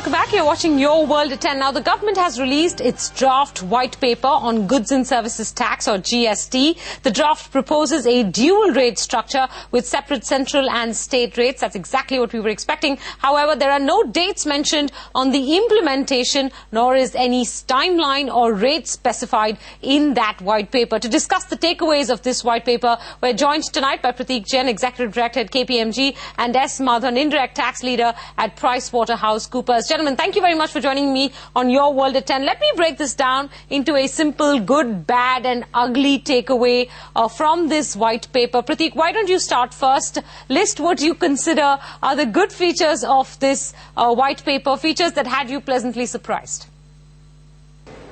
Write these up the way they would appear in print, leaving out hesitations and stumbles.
welcome back. You're watching Your World at 10. Now, the government has released its draft white paper on goods and services tax, or GST. The draft proposes a dual rate structure with separate central and state rates. That's exactly what we were expecting. However, there are no dates mentioned on the implementation, nor is any timeline or rate specified in that white paper. To discuss the takeaways of this white paper, we're joined tonight by Prateek Jain, Executive Director at KPMG, and S. Madhavan, Indirect Tax Leader at PricewaterhouseCoopers. Gentlemen, thank you very much for joining me on Your World at 10. Let me break this down into a simple good, bad and ugly takeaway from this white paper. Prateek, why don't you start first? List what you consider are the good features of this white paper, features that had you pleasantly surprised.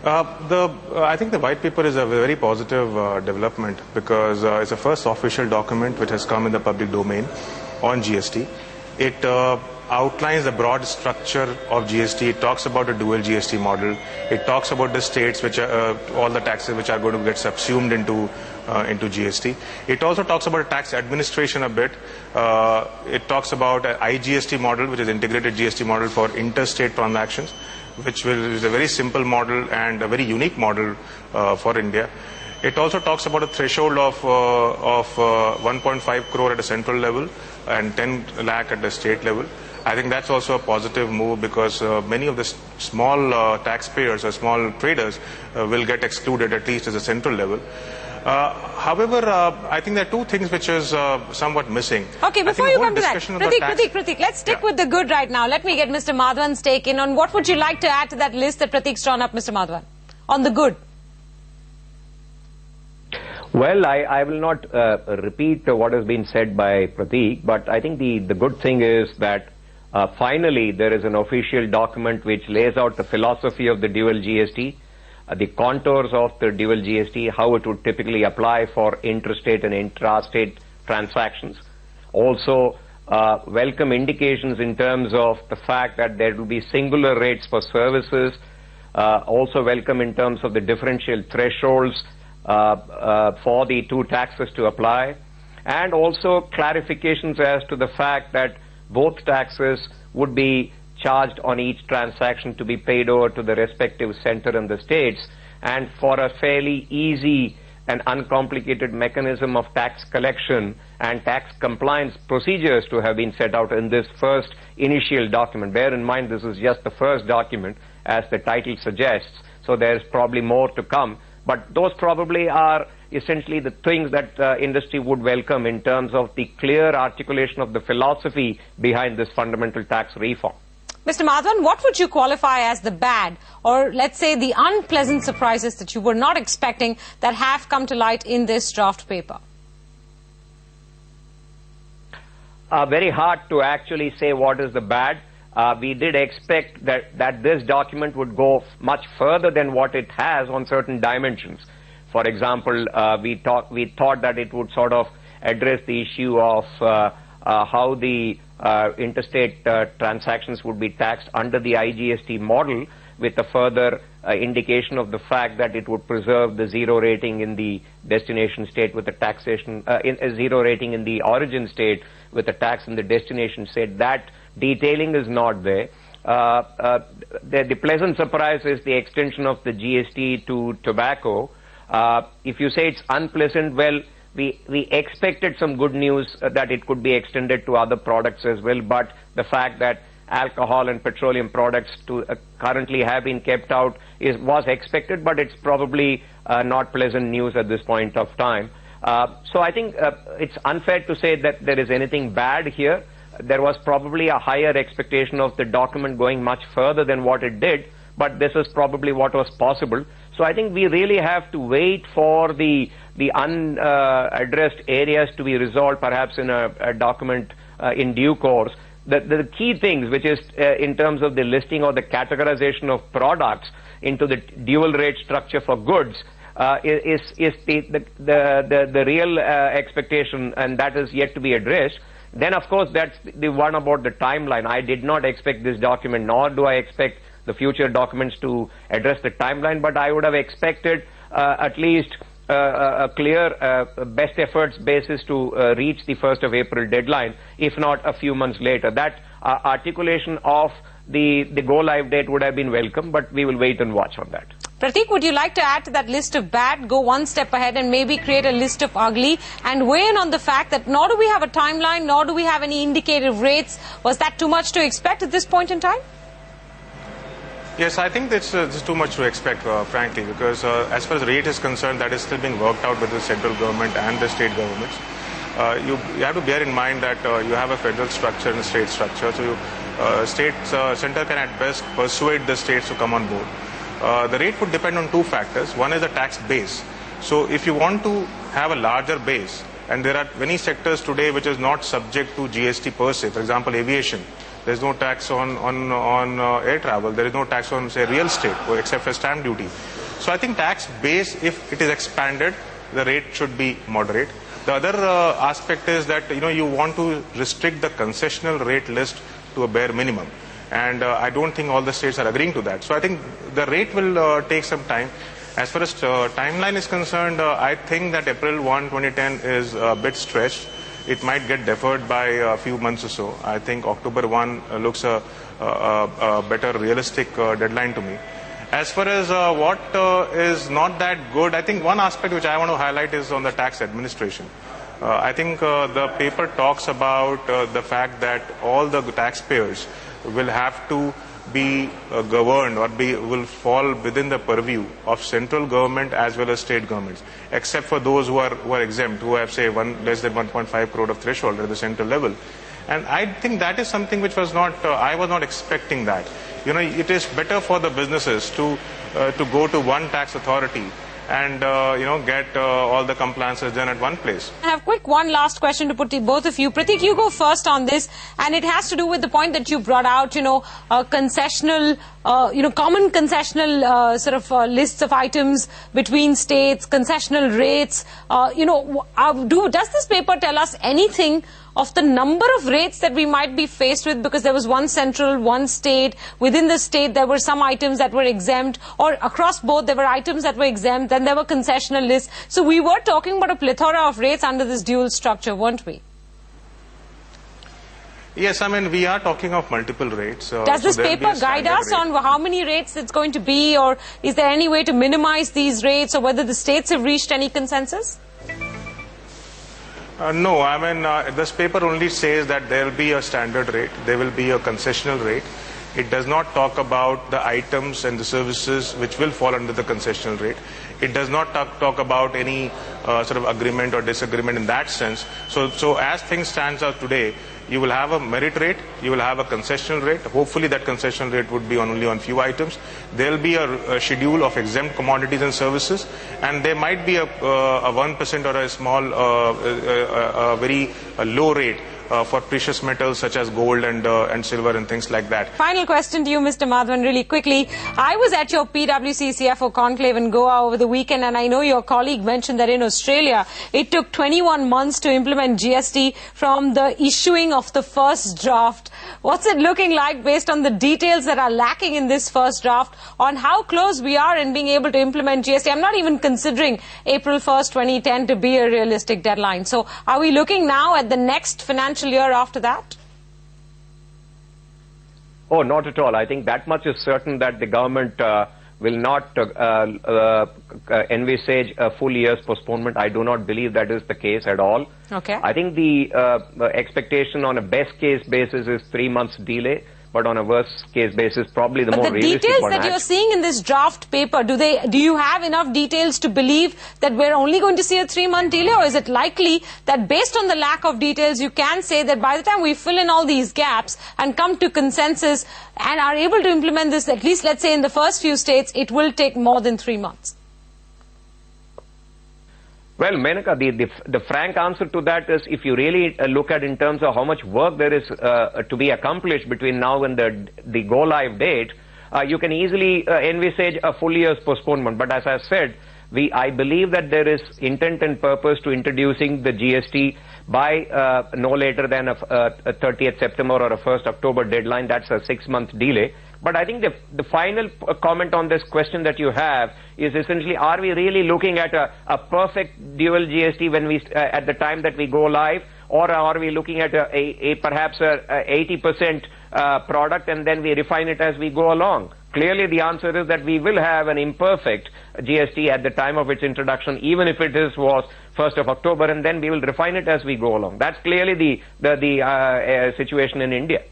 I think the white paper is a very positive development because it's the first official document which has come in the public domain on GST. It outlines the broad structure of GST. It talks about a dual GST model. It talks about the states which are all the taxes which are going to get subsumed into GST. It also talks about tax administration a bit. It talks about an IGST model, which is integrated GST model for interstate transactions, which is a very simple model and a very unique model for India. It also talks about a threshold of 1.5 crore at a central level and 10 lakh at the state level. I think that's also a positive move because many of the small taxpayers or small traders will get excluded, at least at the central level. However, I think there are two things which is somewhat missing. Okay, before you come to that, Prateek, let's stick with the good right now. Let me get Mr. Madhavan's take in on what would you like to add to that list that Prateek's drawn up, Mr. Madhavan, on the good. Well, I will not repeat what has been said by Prateek, but I think the good thing is that finally there is an official document which lays out the philosophy of the dual GST, the contours of the dual GST, how it would typically apply for interstate and intrastate transactions. Also, welcome indications in terms of the fact that there will be singular rates for services. Also welcome in terms of the differential thresholds for the two taxes to apply, and also clarifications as to the fact that both taxes would be charged on each transaction to be paid over to the respective center and the states, and for a fairly easy and uncomplicated mechanism of tax collection and tax compliance procedures to have been set out in this first initial document. Bear in mind, this is just the first document, as the title suggests, so there's probably more to come. But those probably are essentially the things that industry would welcome in terms of the clear articulation of the philosophy behind this fundamental tax reform. Mr. Madhavan, what would you qualify as the bad, or let's say the unpleasant surprises that you were not expecting that have come to light in this draft paper? Very hard to actually say what is the bad. We did expect that this document would go much further than what it has on certain dimensions. For example, we thought that it would sort of address the issue of how the interstate transactions would be taxed under the IGST model, with a further indication of the fact that it would preserve the zero rating in the destination state with the taxation, zero rating in the origin state with the tax in the destination state. That detailing is not there. The pleasant surprise is the extension of the GST to tobacco. If you say it's unpleasant, well, we expected some good news that it could be extended to other products as well, but the fact that alcohol and petroleum products currently have been kept out was expected, but it's probably not pleasant news at this point of time. So I think it's unfair to say that there is anything bad here. There was probably a higher expectation of the document going much further than what it did, but this is probably what was possible. So I think we really have to wait for the unaddressed areas to be resolved, perhaps in a document in due course. The key things, which is in terms of the listing or the categorization of products into the dual rate structure for goods, is the real expectation, and that is yet to be addressed. Then, of course, that's the one about the timeline. I did not expect this document, nor do I expect the future documents to address the timeline, but I would have expected at least a clear best efforts basis to reach the 1st of April deadline, if not a few months later. That articulation of the go-live date would have been welcome, but we will wait and watch on that. Prateek, would you like to add to that list of bad, go one step ahead and maybe create a list of ugly, and weigh in on the fact that nor do we have a timeline, nor do we have any indicative rates? Was that too much to expect at this point in time? Yes, I think that's too much to expect, frankly, because as far as rate is concerned, that is still being worked out with the central government and the state governments. You have to bear in mind that you have a federal structure and a state structure, so center can at best persuade the states to come on board. The rate would depend on two factors. One is the tax base. So if you want to have a larger base, and there are many sectors today which is not subject to GST per se, for example, aviation, there is no tax on air travel, there is no tax on, say, real estate, except for stamp duty. So I think tax base, if it is expanded, the rate should be moderate. The other aspect is that you want to restrict the concessional rate list to a bare minimum. And I don't think all the states are agreeing to that. So I think the rate will take some time. As far as timeline is concerned, I think that April 1, 2010 is a bit stretched. It might get deferred by a few months or so. I think October 1 looks a better realistic deadline to me. As far as what is not that good, I think one aspect which I want to highlight is on the tax administration. I think the paper talks about the fact that all the taxpayers will have to be governed or will fall within the purview of central government as well as state governments, except for those who are exempt, who have, say, less than 1.5 crore of threshold at the central level. And I think that is something which was not, I was not expecting that. It is better for the businesses to go to one tax authority and get all the compliances done at one place. I have one last question to put to both of you. Prateek, you go first on this, and it has to do with the point that you brought out, concessional, common concessional sort of lists of items between states, concessional rates. Does this paper tell us anything of the number of rates that we might be faced with, because there was one central, one state, within the state there were some items that were exempt, or across both there were items that were exempt, then there were concessional lists. So we were talking about a plethora of rates under this dual structure, weren't we? Yes, I mean, we are talking of multiple rates. Does this paper guide us on how many rates it's going to be, or is there any way to minimize these rates, or whether the states have reached any consensus? No, I mean, this paper only says that there will be a standard rate, there will be a concessional rate. It does not talk about the items and the services which will fall under the concessional rate. It does not talk about any sort of agreement or disagreement in that sense. So as things stands out today, you will have a merit rate, you will have a concessional rate. Hopefully that concessional rate would be only on few items. There will be a schedule of exempt commodities and services, and there might be a 1% or a small, very low rate for precious metals such as gold and silver and things like that. Final question to you, Mr. Madhavan, really quickly. I was at your PwC CFO conclave in Goa over the weekend, and I know your colleague mentioned that in Australia it took 21 months to implement GST from the issuing of the first draft. What's it looking like based on the details that are lacking in this first draft on how close we are in being able to implement GST? I'm not even considering April 1st, 2010 to be a realistic deadline. So are we looking now at the next financial year after that? Oh, not at all. I think that much is certain, that the government will not envisage a full year's postponement. I do not believe that is the case at all. Okay. I think the expectation on a best case basis is 3 months delay, but on a worst case basis, probably the more realistic one. But the details that you're seeing in this draft paper, do you have enough details to believe that we're only going to see a 3-month delay, or is it likely that based on the lack of details, you can say that by the time we fill in all these gaps and come to consensus and are able to implement this, at least let's say in the first few states, it will take more than 3 months? Well, Menaka, the frank answer to that is, if you really look at in terms of how much work there is to be accomplished between now and the go-live date, you can easily envisage a full year's postponement. But as I said, I believe that there is intent and purpose to introducing the GST by no later than a 30th September or a 1st October deadline. That's a 6-month delay. But I think the final comment on this question that you have is essentially, are we really looking at a perfect dual GST when at the time that we go live, or are we looking at perhaps a 80% product and then we refine it as we go along. Clearly, the answer is that we will have an imperfect GST at the time of its introduction, even if it was 1st of October, and then we will refine it as we go along. That's clearly the situation in India.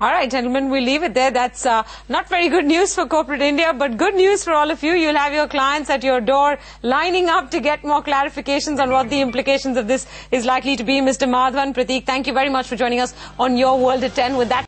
All right, gentlemen, we'll leave it there. That's not very good news for corporate India, but good news for all of you. You'll have your clients at your door lining up to get more clarifications on what the implications of this is likely to be. Mr. Madhavan, Prateek, thank you very much for joining us on Your World at 10. With that